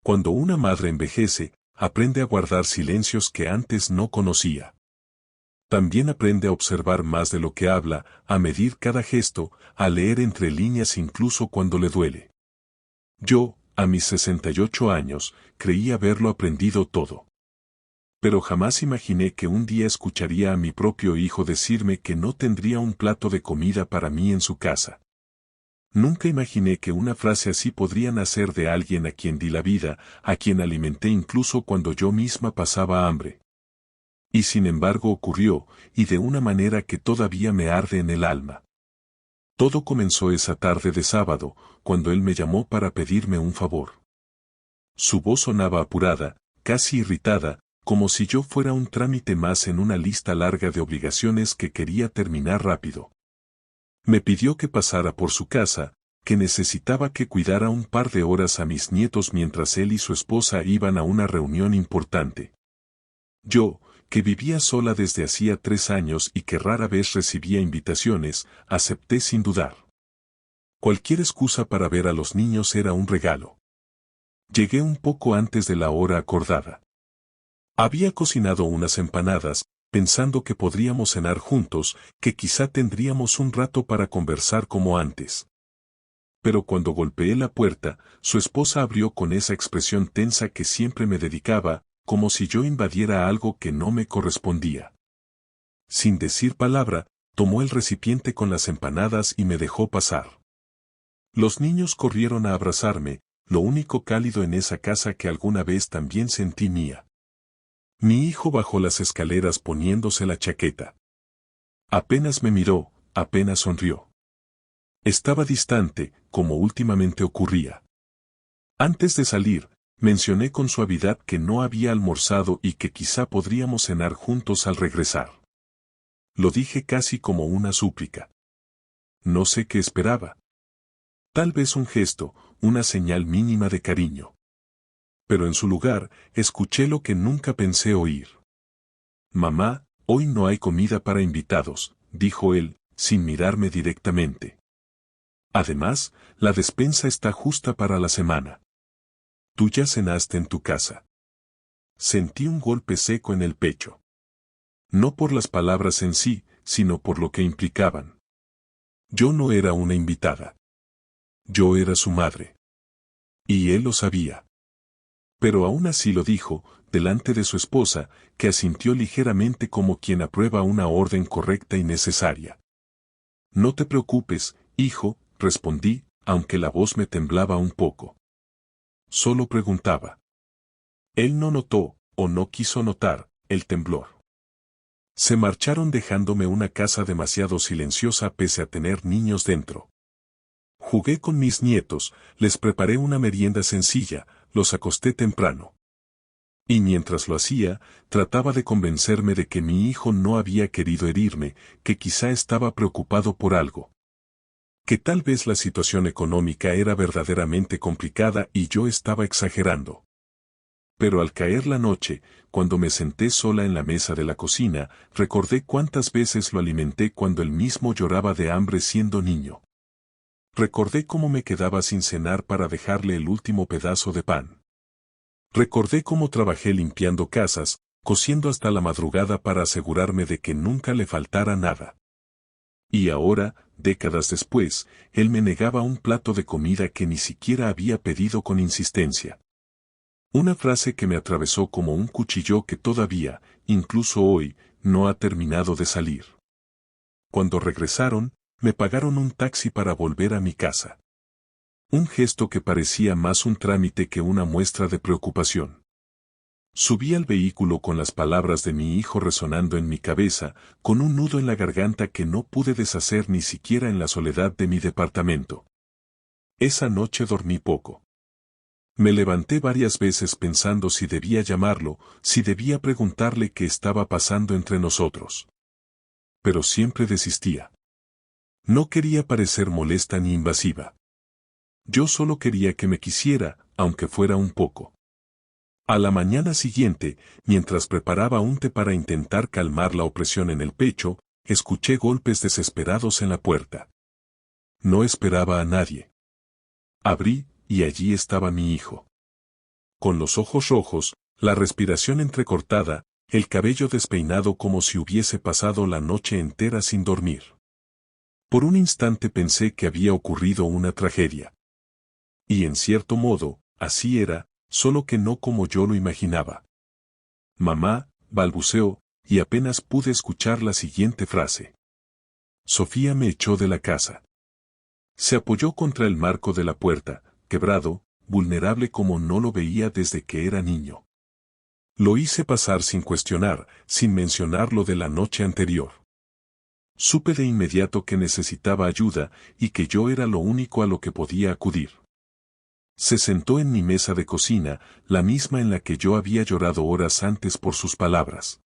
Cuando una madre envejece, aprende a guardar silencios que antes no conocía. También aprende a observar más de lo que habla, a medir cada gesto, a leer entre líneas incluso cuando le duele. Yo, a mis 68 años, creí haberlo aprendido todo. Pero jamás imaginé que un día escucharía a mi propio hijo decirme que no tendría un plato de comida para mí en su casa. Nunca imaginé que una frase así podría nacer de alguien a quien di la vida, a quien alimenté incluso cuando yo misma pasaba hambre. Y sin embargo ocurrió, y de una manera que todavía me arde en el alma. Todo comenzó esa tarde de sábado, cuando él me llamó para pedirme un favor. Su voz sonaba apurada, casi irritada, como si yo fuera un trámite más en una lista larga de obligaciones que quería terminar rápido. Me pidió que pasara por su casa, que necesitaba que cuidara un par de horas a mis nietos mientras él y su esposa iban a una reunión importante. Yo, que vivía sola desde hacía 3 años y que rara vez recibía invitaciones, acepté sin dudar. Cualquier excusa para ver a los niños era un regalo. Llegué un poco antes de la hora acordada. Había cocinado unas empanadas, pensando que podríamos cenar juntos, que quizá tendríamos un rato para conversar como antes. Pero cuando golpeé la puerta, su esposa abrió con esa expresión tensa que siempre me dedicaba, como si yo invadiera algo que no me correspondía. Sin decir palabra, tomó el recipiente con las empanadas y me dejó pasar. Los niños corrieron a abrazarme, lo único cálido en esa casa que alguna vez también sentí mía. Mi hijo bajó las escaleras poniéndose la chaqueta. Apenas me miró, apenas sonrió. Estaba distante, como últimamente ocurría. Antes de salir, mencioné con suavidad que no había almorzado y que quizá podríamos cenar juntos al regresar. Lo dije casi como una súplica. No sé qué esperaba. Tal vez un gesto, una señal mínima de cariño. Pero en su lugar, escuché lo que nunca pensé oír. Mamá, hoy no hay comida para invitados, dijo él, sin mirarme directamente. Además, la despensa está justa para la semana. Tú ya cenaste en tu casa. Sentí un golpe seco en el pecho. No por las palabras en sí, sino por lo que implicaban. Yo no era una invitada. Yo era su madre. Y él lo sabía. Pero aún así lo dijo, delante de su esposa, que asintió ligeramente como quien aprueba una orden correcta y necesaria. No te preocupes, hijo, respondí, aunque la voz me temblaba un poco. Solo preguntaba. Él no notó, o no quiso notar, el temblor. Se marcharon dejándome una casa demasiado silenciosa pese a tener niños dentro. Jugué con mis nietos, les preparé una merienda sencilla, los acosté temprano. Y mientras lo hacía, trataba de convencerme de que mi hijo no había querido herirme, que quizá estaba preocupado por algo. Que tal vez la situación económica era verdaderamente complicada y yo estaba exagerando. Pero al caer la noche, cuando me senté sola en la mesa de la cocina, recordé cuántas veces lo alimenté cuando él mismo lloraba de hambre siendo niño. Recordé cómo me quedaba sin cenar para dejarle el último pedazo de pan. Recordé cómo trabajé limpiando casas, cosiendo hasta la madrugada para asegurarme de que nunca le faltara nada. Y ahora, décadas después, él me negaba un plato de comida que ni siquiera había pedido con insistencia. Una frase que me atravesó como un cuchillo que todavía, incluso hoy, no ha terminado de salir. Cuando regresaron, me pagaron un taxi para volver a mi casa. Un gesto que parecía más un trámite que una muestra de preocupación. Subí al vehículo con las palabras de mi hijo resonando en mi cabeza, con un nudo en la garganta que no pude deshacer ni siquiera en la soledad de mi departamento. Esa noche dormí poco. Me levanté varias veces pensando si debía llamarlo, si debía preguntarle qué estaba pasando entre nosotros. Pero siempre desistía. No quería parecer molesta ni invasiva. Yo solo quería que me quisiera, aunque fuera un poco. A la mañana siguiente, mientras preparaba un té para intentar calmar la opresión en el pecho, escuché golpes desesperados en la puerta. No esperaba a nadie. Abrí, y allí estaba mi hijo. con los ojos rojos, la respiración entrecortada, el cabello despeinado como si hubiese pasado la noche entera sin dormir. Por un instante pensé que había ocurrido una tragedia. Y en cierto modo, así era, solo que no como yo lo imaginaba. Mamá, balbuceó, y apenas pude escuchar la siguiente frase. Sofía me echó de la casa. Se apoyó contra el marco de la puerta, quebrado, vulnerable como no lo veía desde que era niño. Lo hice pasar sin cuestionar, sin mencionar lo de la noche anterior. Supe de inmediato que necesitaba ayuda y que yo era lo único a lo que podía acudir. Se sentó en mi mesa de cocina, la misma en la que yo había llorado horas antes por sus palabras.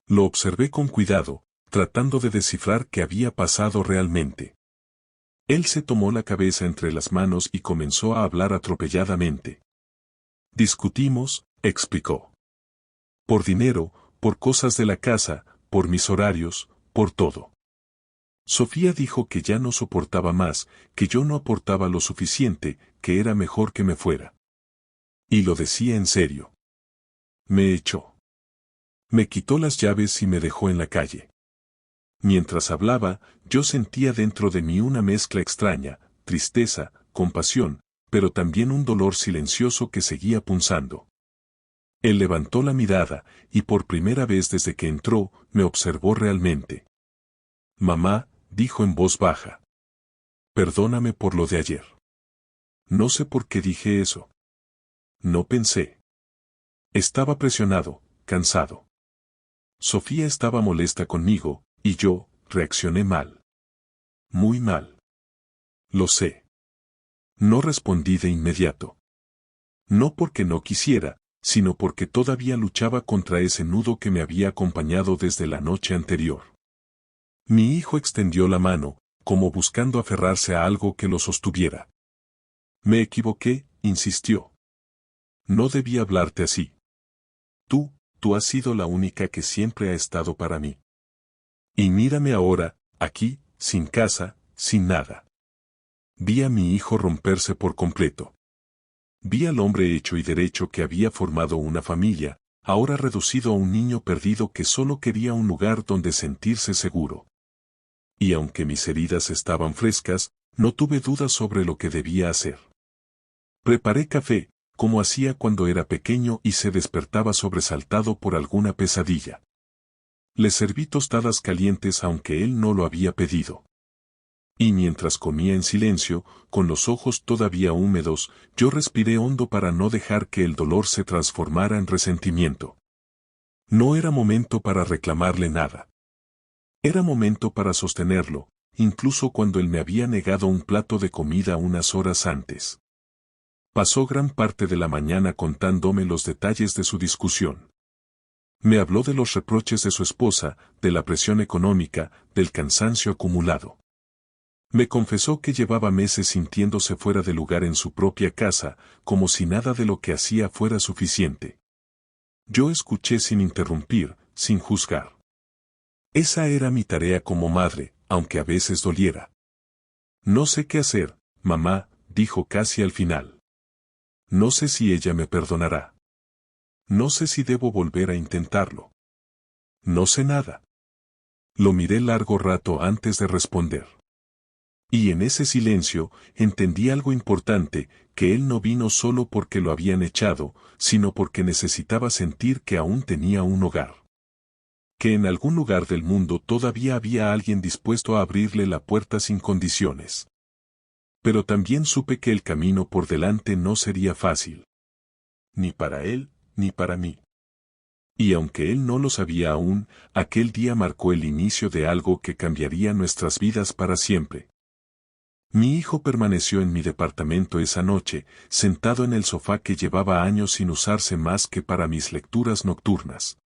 Lo observé con cuidado, tratando de descifrar qué había pasado realmente. Él se tomó la cabeza entre las manos y comenzó a hablar atropelladamente. Discutimos, explicó. Por dinero, por cosas de la casa, por mis horarios, por todo. Sofía dijo que ya no soportaba más, que yo no aportaba lo suficiente, que era mejor que me fuera. Y lo decía en serio. Me echó. Me quitó las llaves y me dejó en la calle. Mientras hablaba, yo sentía dentro de mí una mezcla extraña, tristeza, compasión, pero también un dolor silencioso que seguía punzando. Él levantó la mirada, y por primera vez desde que entró, me observó realmente. Mamá, dijo en voz baja. Perdóname por lo de ayer. No sé por qué dije eso. No pensé. Estaba presionado, cansado. Sofía estaba molesta conmigo, y yo, reaccioné mal. Muy mal. Lo sé. No respondí de inmediato. No porque no quisiera, sino porque todavía luchaba contra ese nudo que me había acompañado desde la noche anterior. Mi hijo extendió la mano, como buscando aferrarse a algo que lo sostuviera. Me equivoqué, insistió. No debía hablarte así. Tú has sido la única que siempre ha estado para mí. Y mírame ahora, aquí, sin casa, sin nada. Vi a mi hijo romperse por completo. Vi al hombre hecho y derecho que había formado una familia, ahora reducido a un niño perdido que solo quería un lugar donde sentirse seguro. Y aunque mis heridas estaban frescas, no tuve dudas sobre lo que debía hacer. Preparé café, como hacía cuando era pequeño y se despertaba sobresaltado por alguna pesadilla. Le serví tostadas calientes aunque él no lo había pedido. Y mientras comía en silencio, con los ojos todavía húmedos, yo respiré hondo para no dejar que el dolor se transformara en resentimiento. No era momento para reclamarle nada. Era momento para sostenerlo, incluso cuando él me había negado un plato de comida unas horas antes. Pasó gran parte de la mañana contándome los detalles de su discusión. Me habló de los reproches de su esposa, de la presión económica, del cansancio acumulado. Me confesó que llevaba meses sintiéndose fuera de lugar en su propia casa, como si nada de lo que hacía fuera suficiente. Yo escuché sin interrumpir, sin juzgar. Esa era mi tarea como madre, aunque a veces doliera. No sé qué hacer, mamá, dijo casi al final. No sé si ella me perdonará. No sé si debo volver a intentarlo. No sé nada. Lo miré largo rato antes de responder. Y en ese silencio, entendí algo importante, que él no vino solo porque lo habían echado, sino porque necesitaba sentir que aún tenía un hogar. Que en algún lugar del mundo todavía había alguien dispuesto a abrirle la puerta sin condiciones. Pero también supe que el camino por delante no sería fácil. Ni para él, ni para mí. Y aunque él no lo sabía aún, aquel día marcó el inicio de algo que cambiaría nuestras vidas para siempre. Mi hijo permaneció en mi departamento esa noche, sentado en el sofá que llevaba años sin usarse más que para mis lecturas nocturnas.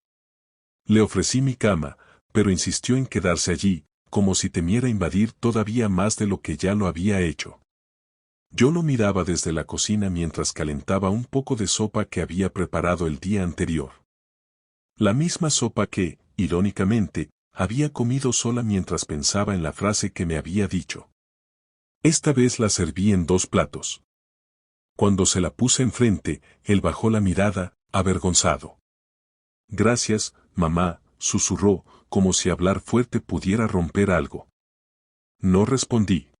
Le ofrecí mi cama, pero insistió en quedarse allí, como si temiera invadir todavía más de lo que ya lo había hecho. Yo lo miraba desde la cocina mientras calentaba un poco de sopa que había preparado el día anterior. La misma sopa que, irónicamente, había comido sola mientras pensaba en la frase que me había dicho. Esta vez la serví en 2 platos. Cuando se la puse enfrente, él bajó la mirada, avergonzado. Gracias, mamá, susurró, como si hablar fuerte pudiera romper algo. No respondí.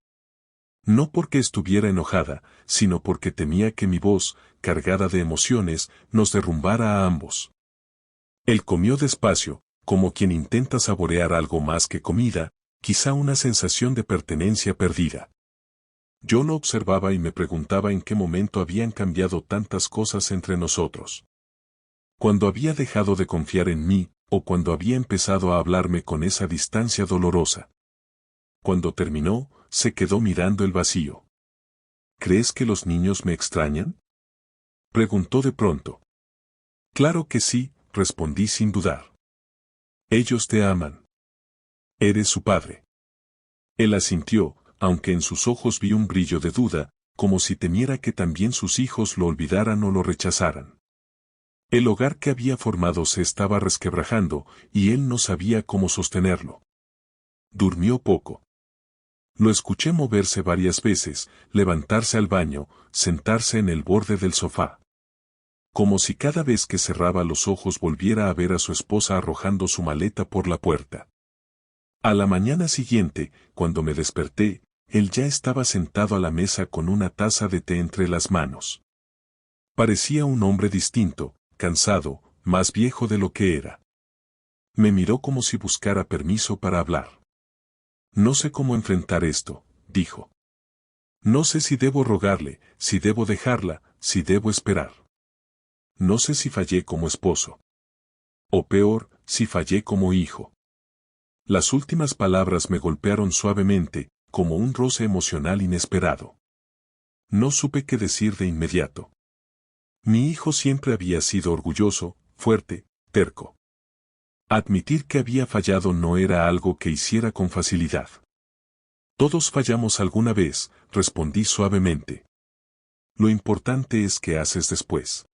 No porque estuviera enojada, sino porque temía que mi voz, cargada de emociones, nos derrumbara a ambos. Él comió despacio, como quien intenta saborear algo más que comida, quizá una sensación de pertenencia perdida. Yo lo observaba y me preguntaba en qué momento habían cambiado tantas cosas entre nosotros. Cuando había dejado de confiar en mí, o cuando había empezado a hablarme con esa distancia dolorosa. Cuando terminó, se quedó mirando el vacío. ¿Crees que los niños me extrañan? Preguntó de pronto. Claro que sí, respondí sin dudar. Ellos te aman. Eres su padre. Él asintió, aunque en sus ojos vi un brillo de duda, como si temiera que también sus hijos lo olvidaran o lo rechazaran. El hogar que había formado se estaba resquebrajando, y él no sabía cómo sostenerlo. Durmió poco. Lo escuché moverse varias veces, levantarse al baño, sentarse en el borde del sofá. Como si cada vez que cerraba los ojos volviera a ver a su esposa arrojando su maleta por la puerta. A la mañana siguiente, cuando me desperté, él ya estaba sentado a la mesa con una taza de té entre las manos. Parecía un hombre distinto, cansado, más viejo de lo que era. Me miró como si buscara permiso para hablar. No sé cómo enfrentar esto, dijo. No sé si debo rogarle, si debo dejarla, si debo esperar. No sé si fallé como esposo. O peor, si fallé como hijo. Las últimas palabras me golpearon suavemente, como un roce emocional inesperado. No supe qué decir de inmediato. Mi hijo siempre había sido orgulloso, fuerte, terco. Admitir que había fallado no era algo que hiciera con facilidad. Todos fallamos alguna vez, respondí suavemente. Lo importante es qué haces después.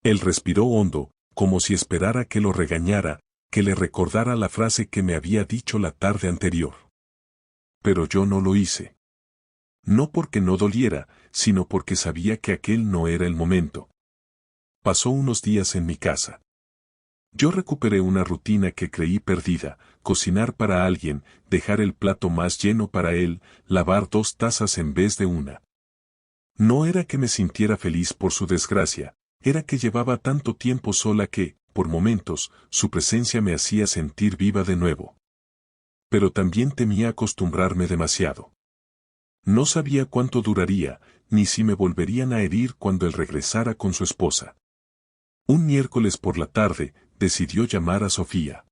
Él respiró hondo, como si esperara que lo regañara, que le recordara la frase que me había dicho la tarde anterior. Pero yo no lo hice. No porque no doliera, sino porque sabía que aquel no era el momento. Pasó unos días en mi casa. Yo recuperé una rutina que creí perdida, cocinar para alguien, dejar el plato más lleno para él, lavar 2 tazas en vez de una. No era que me sintiera feliz por su desgracia, era que llevaba tanto tiempo sola que, por momentos, su presencia me hacía sentir viva de nuevo. Pero también temía acostumbrarme demasiado. No sabía cuánto duraría, ni si me volverían a herir cuando él regresara con su esposa. Un miércoles por la tarde, decidió llamar a Sofía.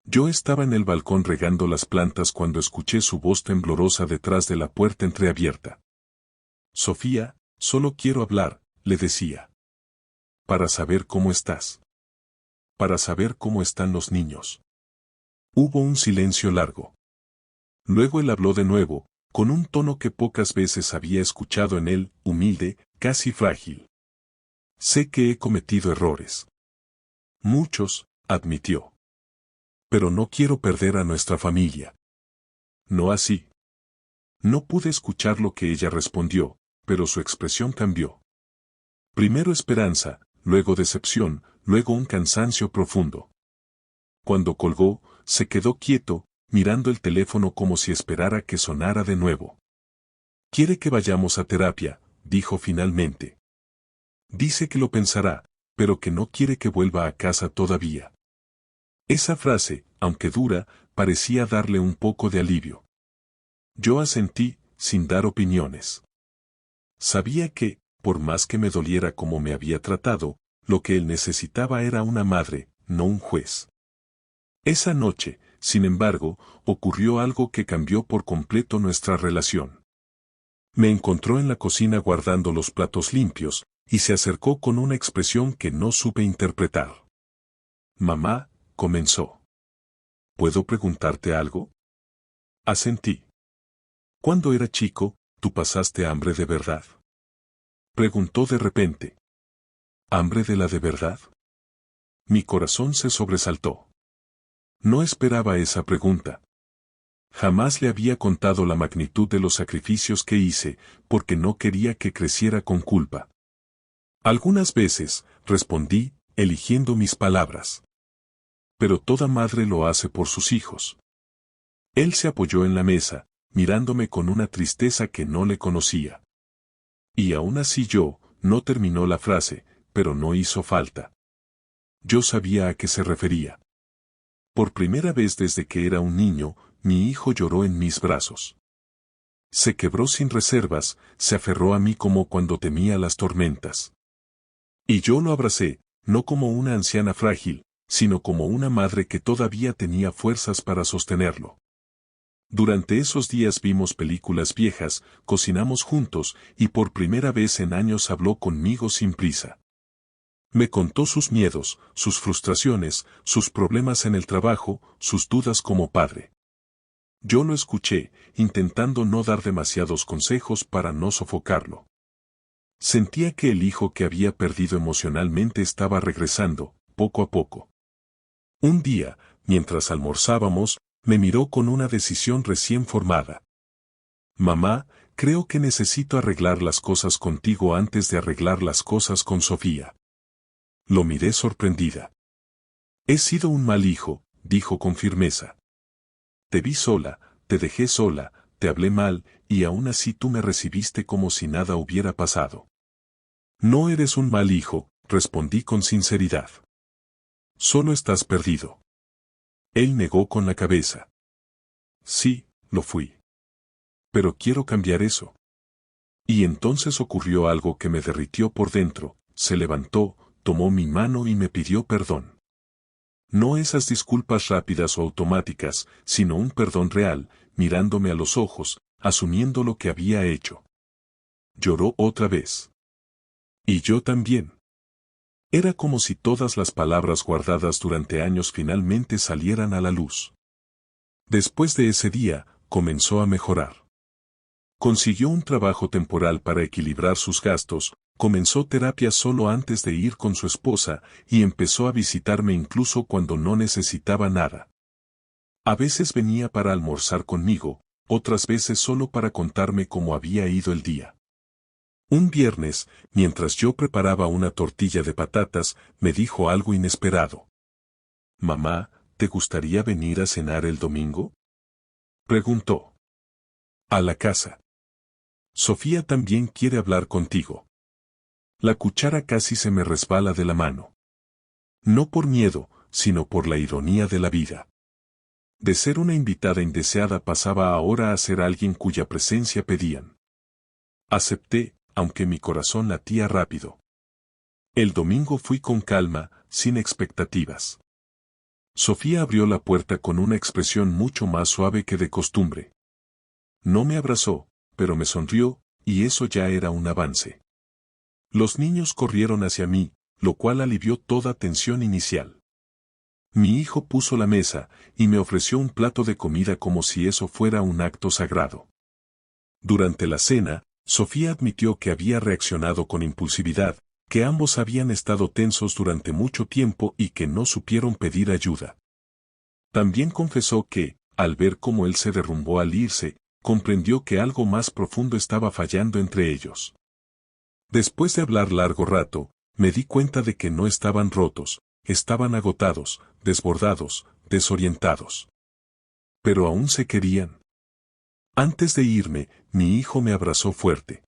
Yo estaba en el balcón regando las plantas cuando escuché su voz temblorosa detrás de la puerta entreabierta. Sofía, solo quiero hablar, le decía. Para saber cómo estás. Para saber cómo están los niños. Hubo un silencio largo. Luego él habló de nuevo, con un tono que pocas veces había escuchado en él, humilde, casi frágil. Sé que he cometido errores. Muchos, admitió. Pero no quiero perder a nuestra familia. No así. No pude escuchar lo que ella respondió, pero su expresión cambió. Primero esperanza, luego decepción, luego un cansancio profundo. Cuando colgó, se quedó quieto, mirando el teléfono como si esperara que sonara de nuevo. Quiere que vayamos a terapia, dijo finalmente. Dice que lo pensará, pero que no quiere que vuelva a casa todavía. Esa frase, aunque dura, parecía darle un poco de alivio. Yo asentí, sin dar opiniones. Sabía que, por más que me doliera como me había tratado, lo que él necesitaba era una madre, no un juez. Esa noche, sin embargo, ocurrió algo que cambió por completo nuestra relación. Me encontró en la cocina guardando los platos limpios, y se acercó con una expresión que no supe interpretar. Mamá, comenzó. ¿Puedo preguntarte algo? Asentí. Cuando era chico, ¿tú pasaste hambre de verdad? Preguntó de repente. ¿Hambre de la de verdad? Mi corazón se sobresaltó. No esperaba esa pregunta. Jamás le había contado la magnitud de los sacrificios que hice, porque no quería que creciera con culpa. Algunas veces, respondí, eligiendo mis palabras. Pero toda madre lo hace por sus hijos. Él se apoyó en la mesa, mirándome con una tristeza que no le conocía. Y aún así no terminó la frase, pero no hizo falta. Yo sabía a qué se refería. Por primera vez desde que era un niño, mi hijo lloró en mis brazos. Se quebró sin reservas, se aferró a mí como cuando temía las tormentas. Y yo lo abracé, no como una anciana frágil, sino como una madre que todavía tenía fuerzas para sostenerlo. Durante esos días vimos películas viejas, cocinamos juntos, y por primera vez en años habló conmigo sin prisa. Me contó sus miedos, sus frustraciones, sus problemas en el trabajo, sus dudas como padre. Yo lo escuché, intentando no dar demasiados consejos para no sofocarlo. Sentía que el hijo que había perdido emocionalmente estaba regresando, poco a poco. Un día, mientras almorzábamos, me miró con una decisión recién formada. Mamá, creo que necesito arreglar las cosas contigo antes de arreglar las cosas con Sofía. Lo miré sorprendida. He sido un mal hijo, dijo con firmeza. Te vi sola, te dejé sola, te hablé mal, y aún así tú me recibiste como si nada hubiera pasado. No eres un mal hijo, respondí con sinceridad. Solo estás perdido. Él negó con la cabeza. Sí, lo fui. Pero quiero cambiar eso. Y entonces ocurrió algo que me derritió por dentro, se levantó, tomó mi mano y me pidió perdón. No esas disculpas rápidas o automáticas, sino un perdón real, mirándome a los ojos, asumiendo lo que había hecho. Lloró otra vez. Y yo también. Era como si todas las palabras guardadas durante años finalmente salieran a la luz. Después de ese día, comenzó a mejorar. Consiguió un trabajo temporal para equilibrar sus gastos, comenzó terapia solo antes de ir con su esposa y empezó a visitarme incluso cuando no necesitaba nada. A veces venía para almorzar conmigo, otras veces solo para contarme cómo había ido el día. Un viernes, mientras yo preparaba una tortilla de patatas, me dijo algo inesperado. «Mamá, ¿te gustaría venir a cenar el domingo?», preguntó. «A la casa. Sofía también quiere hablar contigo». La cuchara casi se me resbala de la mano. No por miedo, sino por la ironía de la vida. De ser una invitada indeseada pasaba ahora a ser alguien cuya presencia pedían. Acepté, aunque mi corazón latía rápido. El domingo fui con calma, sin expectativas. Sofía abrió la puerta con una expresión mucho más suave que de costumbre. No me abrazó, pero me sonrió, y eso ya era un avance. Los niños corrieron hacia mí, lo cual alivió toda tensión inicial. Mi hijo puso la mesa, y me ofreció un plato de comida como si eso fuera un acto sagrado. Durante la cena, Sofía admitió que había reaccionado con impulsividad, que ambos habían estado tensos durante mucho tiempo y que no supieron pedir ayuda. También confesó que, al ver cómo él se derrumbó al irse, comprendió que algo más profundo estaba fallando entre ellos. Después de hablar largo rato, me di cuenta de que no estaban rotos, estaban agotados, desbordados, desorientados. Pero aún se querían. Antes de irme, mi hijo me abrazó fuerte.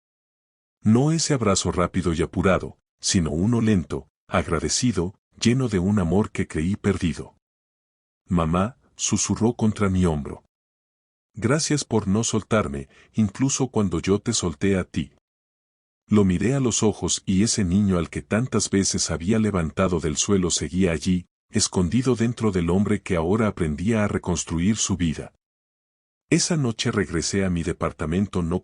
No ese abrazo rápido y apurado, sino uno lento, agradecido, lleno de un amor que creí perdido. Mamá, susurró contra mi hombro. Gracias por no soltarme, incluso cuando yo te solté a ti. Lo miré a los ojos y ese niño al que tantas veces había levantado del suelo seguía allí, escondido dentro del hombre que ahora aprendía a reconstruir su vida. Esa noche regresé a mi departamento no